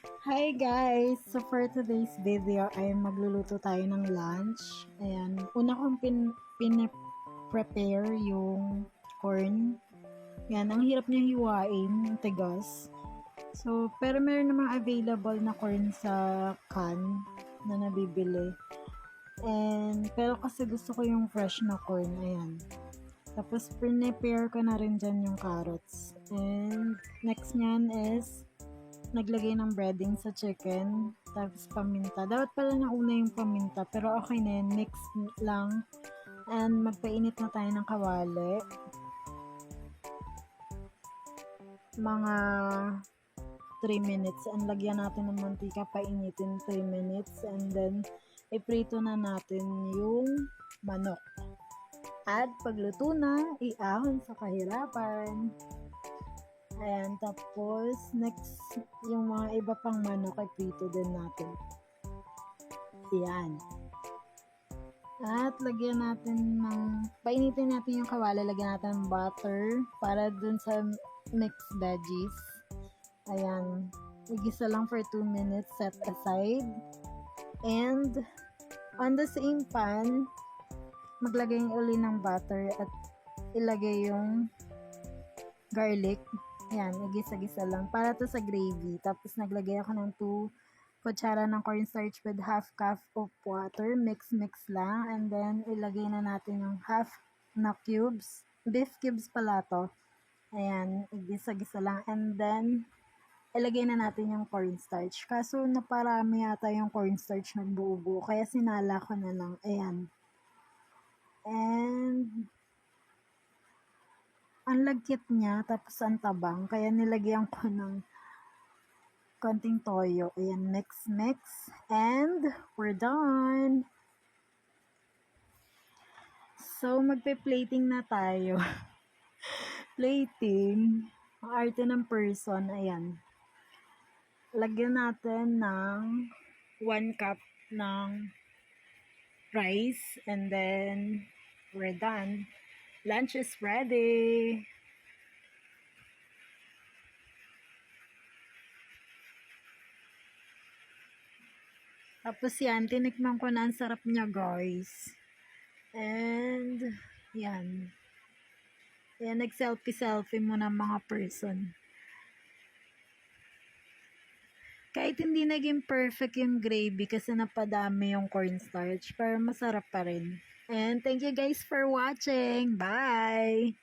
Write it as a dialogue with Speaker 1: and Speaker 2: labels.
Speaker 1: Hi guys! So for today's video ay magluluto tayo ng lunch. Ayan, una kong prepare yung corn. Yan, ang hirap niya hiwain, ang tigas. So, pero meron namang available na corn sa can na nabibili. Pero kasi gusto ko yung fresh na corn, ayan. Tapos, prepare ko na rin dyan yung carrots. And, next nyan is naglagay ng breading sa chicken, tapos paminta. Dapat pala nauna yung paminta, pero okay na yun, mix lang. And magpainit na tayo ng kawali. Mga 3 minutes. And lagyan natin ng mantika, painitin 3 minutes. And then, iprito na natin yung manok. At pagluto na, iahon sa kahirapan. Ayan, tapos next, yung mga iba pang manok ay prito din natin. Ayan. At lagyan natin painitin natin yung kawali, lagyan natin ng butter para dun sa mixed veggies. Ayan. Igisa lang for 2 minutes, set aside. And on the same pan, maglagay uli ng butter at ilagay yung garlic. Ayan, igisa-gisa lang. Para to sa gravy. Tapos naglagay ako ng 2 kutsara ng cornstarch with half cup of water. Mix-mix lang. And then, ilagay na natin yung half na cubes. Beef cubes pala to. Ayan, igisa-gisa lang. And then, ilagay na natin yung cornstarch. Kaso, naparami yata yung cornstarch nagbuo-buo. Kaya sinala ko na lang. Ayan. And, ang lagkit niya, tapos ang tabang, kaya nilagyan ko ng konting toyo. Ayan, mix, and we're done. So, magpe-plating na tayo. Plating, ang arte ng person, ayan. Lagyan natin ng 1 cup ng rice, and then we're done. Lunch is ready. Tapos yan, tinikman ko na, ang sarap niya guys. And, yan. Yan, nag-selfie-selfie mo ng mga person. Kahit hindi naging perfect yung gravy kasi napadami yung cornstarch, pero masarap pa rin. And thank you guys for watching. Bye!